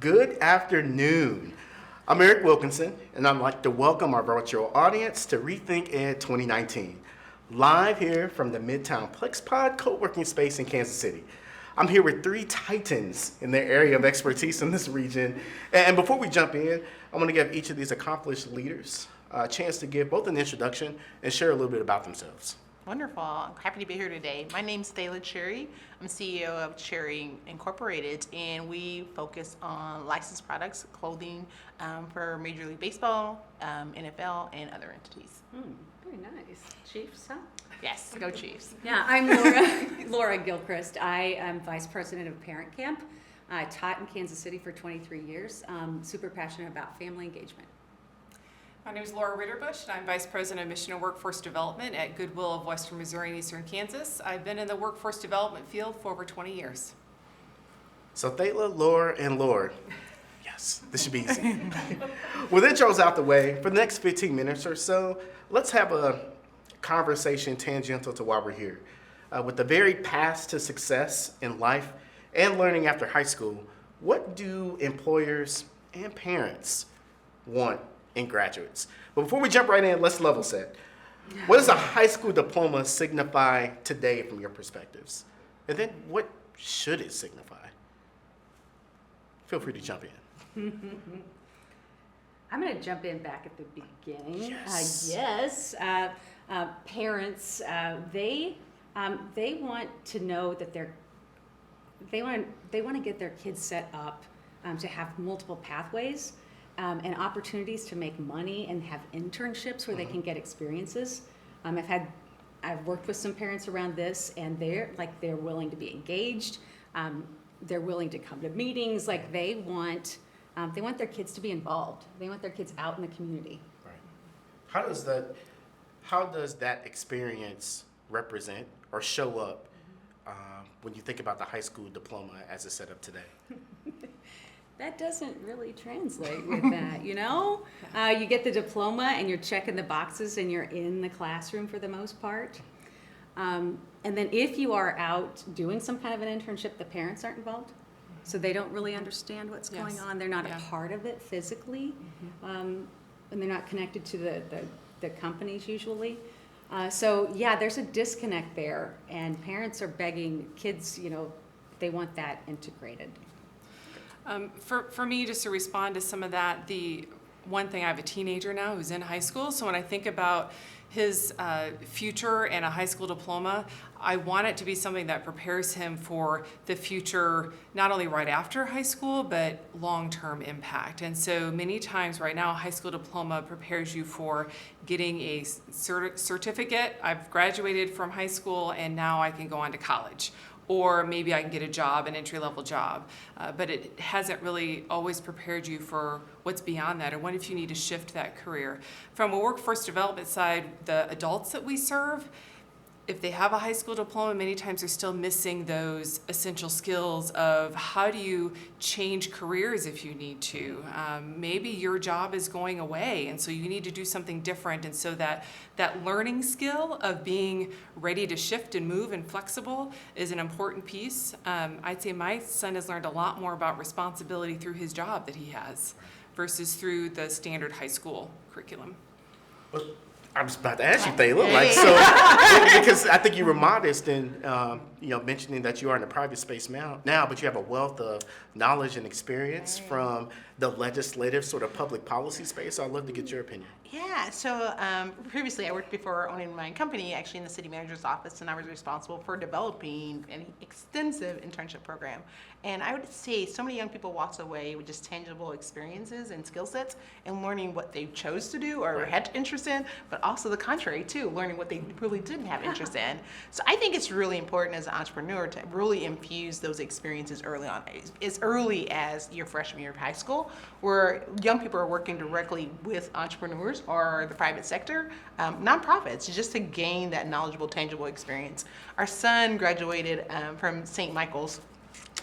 Good afternoon. I'm Eric Wilkinson, and I'd like to welcome our virtual audience to Rethink Ed 2019, live here from the Midtown PlexPod co-working space in Kansas City. I'm here with three titans in their area of expertise in this region. And before we jump in, I want to give each of these accomplished leaders a chance to give both an introduction and share a little bit about themselves. Wonderful. I'm happy to be here today. My name's Thalia. I'm CEO of Cherry Incorporated, and we focus on licensed products, clothing for Major League Baseball, NFL, and other entities. Very nice. Chiefs, huh? Yes, go Chiefs. Yeah, I'm Laura Gilchrist. I am Vice President of ParentCamp. I taught in Kansas City for 23 years. Super passionate about family engagement. My name is Laura Ritterbush, and I'm Vice President of Mission and Workforce Development at Goodwill of Western Missouri and Eastern Kansas. I've been in the workforce development field for over 20 years. So Thalia, Laura, and Laura. Yes, this should be easy. With intros out the way, for the next 15 minutes or so, let's have a conversation tangential to why we're here. With the very path to success in life and learning after high school, what do employers and parents want in graduates? But before we jump right in, let's level set. What does a high school diploma signify today from your perspectives? And then what should it signify? Feel free to jump in. I'm going to jump in back at the beginning. Yes. Parents, they want to know that they want to get their kids set up to have multiple pathways and opportunities to make money and have internships where they can get experiences. I've worked with some parents around this, and they're willing to be engaged. They're willing to come to meetings. Like they want their kids to be involved. They want their kids out in the community. Right. How does that experience represent or show up when you think about the high school diploma as it's set up today? That doesn't really translate with that, you know? You get the diploma and you're checking the boxes and you're in the classroom for the most part. And then if you are out doing some kind of an internship, the parents aren't involved. So they don't really understand what's going on. They're not a part of it physically. And they're not connected to the companies usually. So there's a disconnect there. And parents are begging kids, they want that integrated. For me, just to respond to some of that, the one thing, I have a teenager now who's in high school, so when I think about his future and a high school diploma, I want it to be something that prepares him for the future, not only right after high school, but long-term impact. And so many times right now, a high school diploma prepares you for getting a certificate. I've graduated from high school and now I can go on to college. Or maybe I can get a job, an entry-level job. But it hasn't really always prepared you for what's beyond that, and what if you need to shift that career. From a workforce development side, the adults that we serve, if they have a high school diploma, many times they're still missing those essential skills of how do you change careers if you need to. Maybe your job is going away, and so you need to do something different. And so that learning skill of being ready to shift and move and flexible is an important piece. I'd say my son has learned a lot more about responsibility through his job that he has versus through the standard high school curriculum. Well, I was about to ask you, Thalia, because I think you were modest in, mentioning that you are in the private space now, but you have a wealth of knowledge and experience from the legislative sort of public policy space. So I'd love to get your opinion. Yeah, so previously I worked before owning my own company, actually in the city manager's office, and I was responsible for developing an extensive internship program. And I would say so many young people walked away with just tangible experiences and skill sets and learning what they chose to do or had interest in, but also the contrary too, learning what they really didn't have interest in. So I think it's really important as an entrepreneur to really infuse those experiences early on, as early as your freshman year of high school, where young people are working directly with entrepreneurs or the private sector, nonprofits, just to gain that knowledgeable, tangible experience. Our son graduated from St. Michael's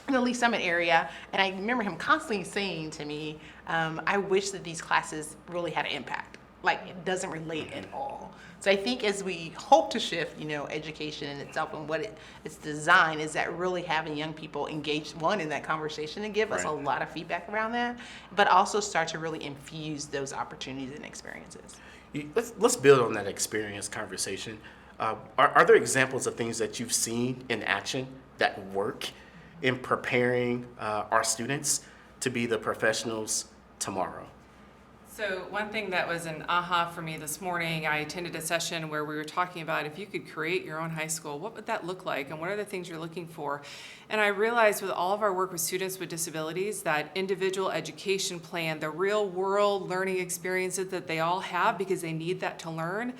in the Lee Summit area, and I remember him constantly saying to me, I wish that these classes really had an impact. like it doesn't relate at all. So I think as we hope to shift, education in itself and what its design is, that really having young people engage in that conversation and give us a lot of feedback around that, but also start to really infuse those opportunities and experiences. Let's build on that experience conversation. Are there examples of things that you've seen in action that work in preparing our students to be the professionals tomorrow? So one thing that was an aha for me this morning, I attended a session where we were talking about if you could create your own high school, what would that look like and what are the things you're looking for? And I realized with all of our work with students with disabilities, that individual education plan, the real world learning experiences that they all have because they need that to learn,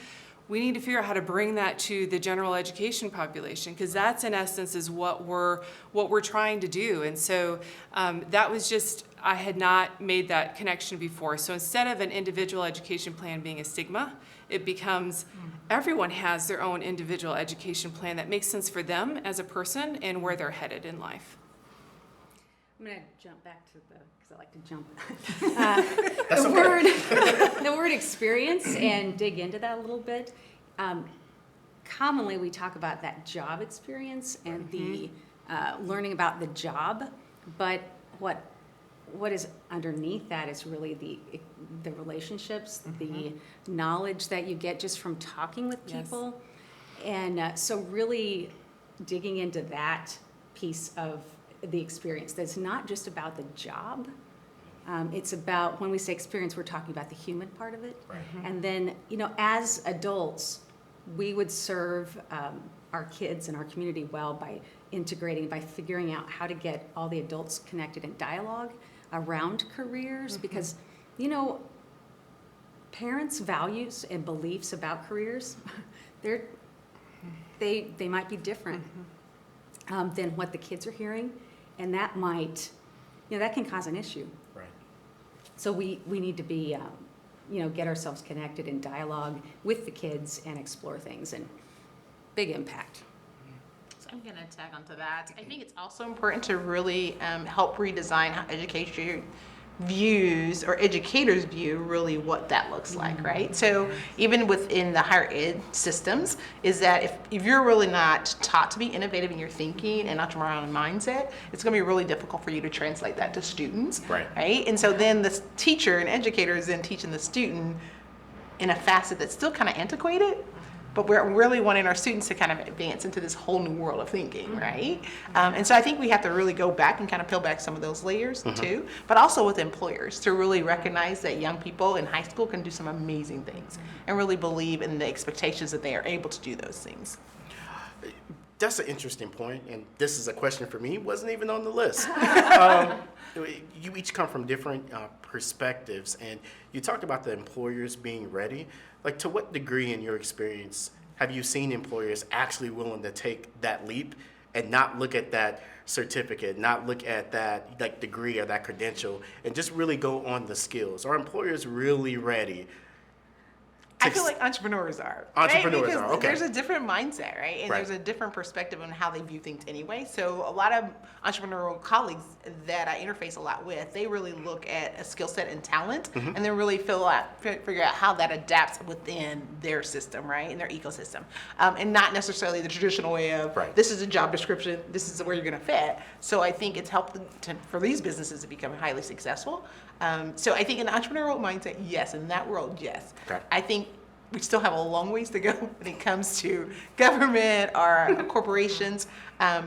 we need to figure out how to bring that to the general education population, because that's in essence is what we're trying to do. And so that was just, I had not made that connection before. So instead of an individual education plan being a stigma, it becomes everyone has their own individual education plan that makes sense for them as a person and where they're headed in life. I'm going to jump back to because I like to jump. The word experience and dig into that a little bit. Commonly, we talk about that job experience and the learning about the job, but what is underneath that is really the relationships, the knowledge that you get just from talking with people, and so really digging into that piece of the experience. That's not just about the job. It's about, when we say experience, we're talking about the human part of it. And then, as adults, we would serve our kids and our community well by integrating, by figuring out how to get all the adults connected in dialogue around careers, because, parents' values and beliefs about careers, they might be different than what the kids are hearing, and that might, that can cause an issue. Right. So we need to be, get ourselves connected in dialogue with the kids and explore things, and big impact. So I'm going to tag onto that. I think it's also important to really help redesign how education views or educators view really what that looks like, right? So even within the higher ed systems, is that if you're really not taught to be innovative in your thinking and entrepreneurial mindset, it's going to be really difficult for you to translate that to students, right? And so then the teacher and educator is then teaching the student in a facet that's still kind of antiquated, but we're really wanting our students to kind of advance into this whole new world of thinking, right? And so I think we have to really go back and kind of peel back some of those layers too, but also with employers to really recognize that young people in high school can do some amazing things and really believe in the expectations that they are able to do those things. That's an interesting point, and this is a question for me, wasn't even on the list. You each come from different perspectives, and you talked about the employers being ready. Like, to what degree in your experience have you seen employers actually willing to take that leap and not look at that certificate, not look at that degree or that credential, and just really go on the skills? Are employers really ready? I feel like entrepreneurs are. Entrepreneurs right? are, okay. There's a different mindset, right? And there's a different perspective on how they view things anyway. So a lot of entrepreneurial colleagues that I interface a lot with, they really look at a skill set and talent and then really figure out how that adapts within their system, right? In their ecosystem. And not necessarily the traditional way of, this is a job description, this is where you're gonna fit. So I think it's helped for these businesses to become highly successful. So I think in the entrepreneurial mindset, yes. In that world, yes. Okay. I think we still have a long ways to go when it comes to government or corporations,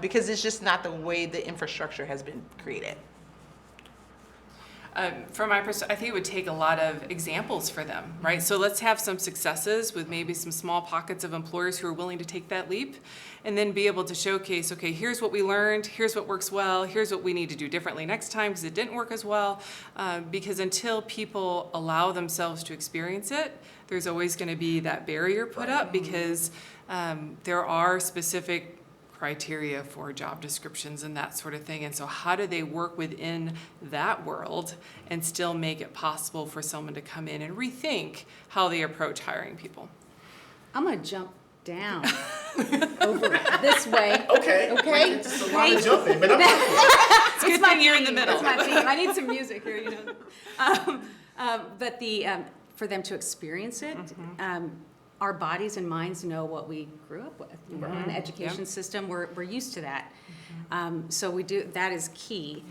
because it's just not the way the infrastructure has been created. From my perspective, I think it would take a lot of examples for them, right? So let's have some successes with maybe some small pockets of employers who are willing to take that leap, and then be able to showcase, okay, here's what we learned, here's what works well, here's what we need to do differently next time because it didn't work as well. Because until people allow themselves to experience it, there's always going to be that barrier put up, because there are specific criteria for job descriptions and that sort of thing. And so how do they work within that world and still make it possible for someone to come in and rethink how they approach hiring people? I'm going to jump down over this way. Okay. Okay. It's a lot of jumping, but It's a good thing you're in the middle. That's my theme. I need some music here, But for them to experience it. Our bodies and minds know what we grew up with. We're in the education system. We're used to that. So we do. That is key.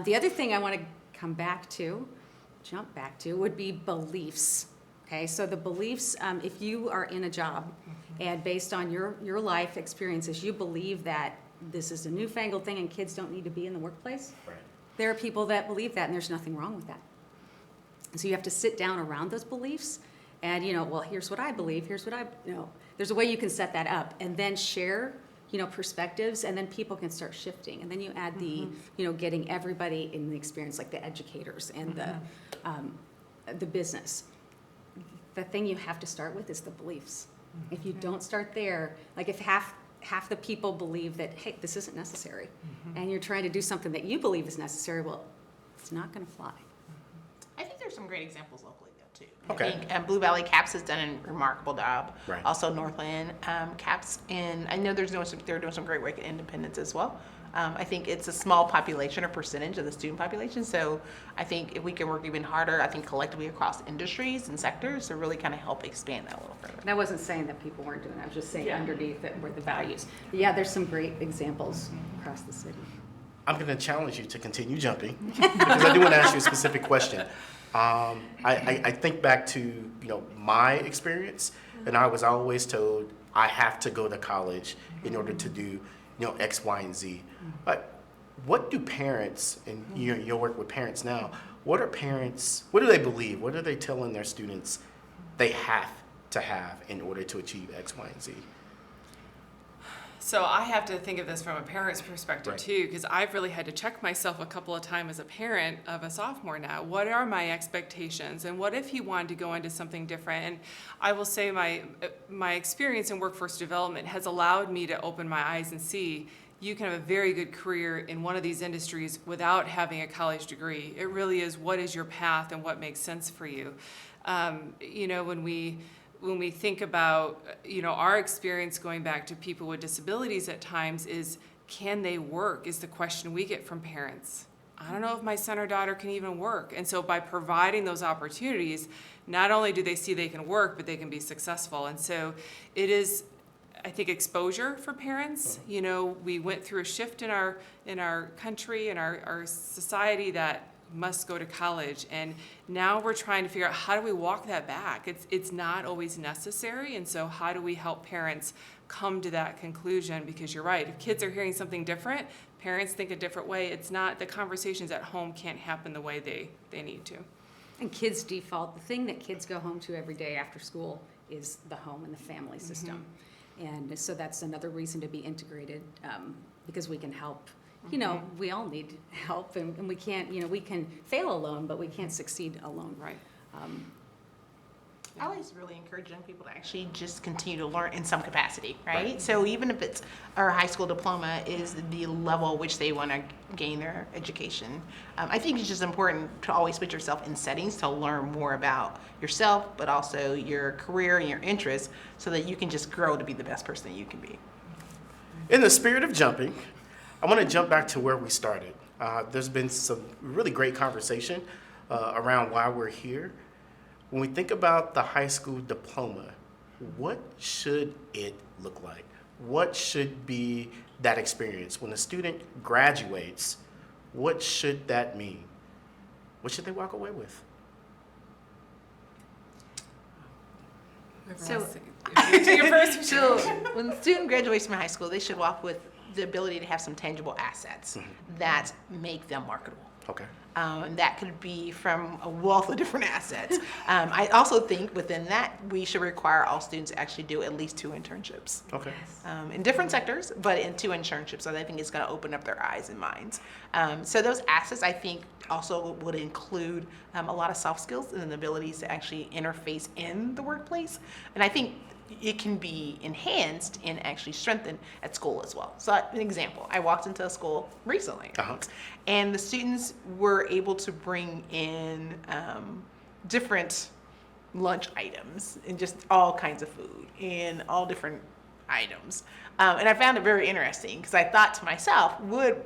The other thing I want to jump back to, would be beliefs. Okay, so the beliefs. If you are in a job, and based on your life experiences, you believe that this is a newfangled thing and kids don't need to be in the workplace. Right. There are people that believe that, and there's nothing wrong with that. So you have to sit down around those beliefs. And, well, here's what I believe, there's a way you can set that up and then share, perspectives, and then people can start shifting. And then you add the, getting everybody in the experience, like the educators and the business. The thing you have to start with is the beliefs. If you don't start there, like if half the people believe that, hey, this isn't necessary, and you're trying to do something that you believe is necessary, well, it's not going to fly. I think there's some great examples locally though too. Okay. I think Blue Valley CAPS has done a remarkable job. Right. Also Northland CAPS, and I know they're doing some great work at Independence as well. I think it's a small population or percentage of the student population, so I think if we can work even harder, I think collectively across industries and sectors to really kind of help expand that a little further. And I wasn't saying that people weren't doing it. I was just saying underneath it were the values. But yeah, there's some great examples across the city. I'm going to challenge you to continue jumping because I do want to ask you a specific question. I think back to my experience, and I was always told I have to go to college in order to do X, Y, and Z. But what do parents, and your work with parents now, what do they believe? What are they telling their students they have to have in order to achieve X, Y, and Z? So I have to think of this from a parent's perspective Right. too, because I've really had to check myself a couple of times as a parent of a sophomore now. What are my expectations, and what if he wanted to go into something different? And I will say my experience in workforce development has allowed me to open my eyes and see you can have a very good career in one of these industries without having a college degree. It really is what is your path and what makes sense for you. When we think about, our experience going back to people with disabilities at times is, can they work, is the question we get from parents. I don't know if my son or daughter can even work. And so by providing those opportunities, not only do they see they can work, but they can be successful. And so it is, I think, exposure for parents. We went through a shift in our country and our society that must go to college, and now we're trying to figure out how do we walk that back. It's not always necessary, and so how do we help parents come to that conclusion? Because you're right, if kids are hearing something different, parents think a different way. It's not, the conversations at home can't happen the way they need to. And kids default, the thing that kids go home to every day after school is the home and the family system. And so that's another reason to be integrated, because we can help. We all need help, and we can't, we can fail alone, but we can't succeed alone. Right. I always really encourage young people to actually just continue to learn in some capacity, right? So even if it's our high school diploma is the level at which they want to gain their education, I think it's just important to always put yourself in settings to learn more about yourself, but also your career and your interests, so that you can just grow to be the best person that you can be. In the spirit of jumping, I want to jump back to where we started. There's been some really great conversation around why we're here. When we think about the high school diploma, what should it look like? What should be that experience? When a student graduates, what should that mean? What should they walk away with? So- You're first. So when the student graduates from high school, they should walk with the ability to have some tangible assets that make them marketable. Okay. That could be from a wealth of different assets. I also think within that, we should require all students to actually do at least 2 internships. Okay. In different sectors, but in 2 internships. So I think it's going to open up their eyes and minds. So those assets, I think, also would include a lot of soft skills and the abilities to actually interface in the workplace. And I think it can be enhanced and actually strengthened at school as well. So an example, I walked into a school recently, and the students were able to bring in different lunch items and just all kinds of food and all different items. And I found it very interesting because I thought to myself, would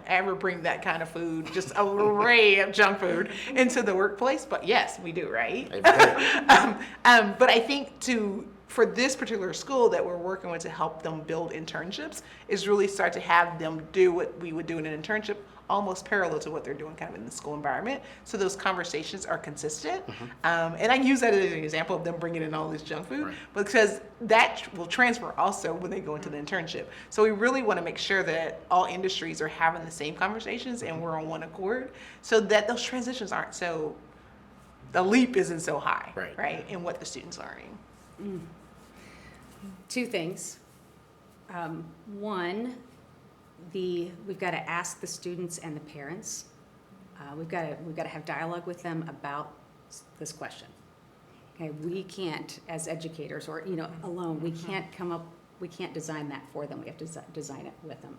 ever bring that kind of food, just a array of junk food into the workplace. But yes, we do, right? Every day. But I think for this particular school that we're working with to help them build internships is really start to have them do what we would do in an internship, almost parallel to what they're doing kind of in the school environment. So those conversations are consistent. And I use that as an example of them bringing in all this junk food, Right. because that will transfer also when they go into the internship. So we really want to make sure that all industries are having the same conversations and we're on one accord, so that those transitions aren't so, the leap isn't so high, Right. in what the student's learning. Two things. One, we've got to ask the students and the parents. We've got to have dialogue with them about this question. Okay, we can't, as educators or alone, we can't design that for them. We have to design it with them.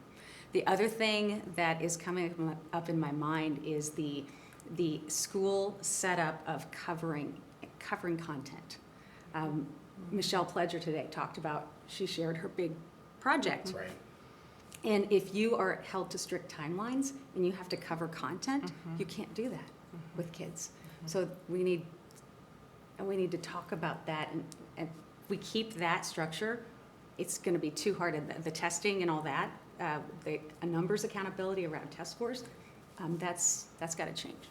The other thing that is coming up in my mind is the school setup of covering content. Michelle Pledger today talked about, she shared her big project. Right. And if you are held to strict timelines and you have to cover content, you can't do that with kids. So we need to talk about that, and if we keep that structure, it's going to be too hard. And the testing and all that, a numbers accountability around test scores, that's got to change.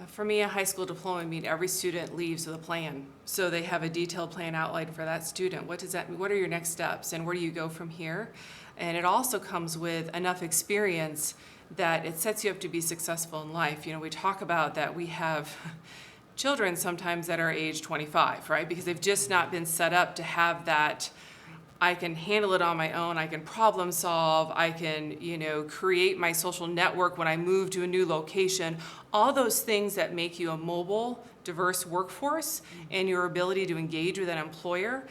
For me, a high school diploma means every student leaves with a plan. So they have a detailed plan outlined for that student. What does that mean? What are your next steps and where do you go from here? And it also comes with enough experience that it sets you up to be successful in life. We talk about that we have children sometimes that are age 25, right? Because they've just not been set up to have that, I can handle it on my own, I can problem solve, I can, create my social network when I move to a new location. All those things that make you a mobile, diverse workforce and your ability to engage with an employer.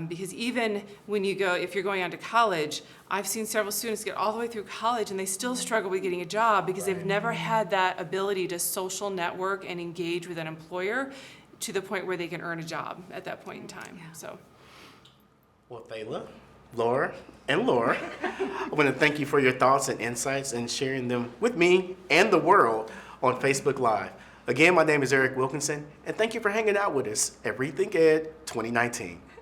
Because even when if you're going on to college, I've seen several students get all the way through college and they still struggle with getting a job because they've never had that ability to social network and engage with an employer to the point where they can earn a job at that point in time. Yeah. So. Well, Thalia, Laura, and Laura, I want to thank you for your thoughts and insights and sharing them with me and the world on Facebook Live. Again, my name is Eric Wilkinson, and thank you for hanging out with us at Rethink Ed 2019.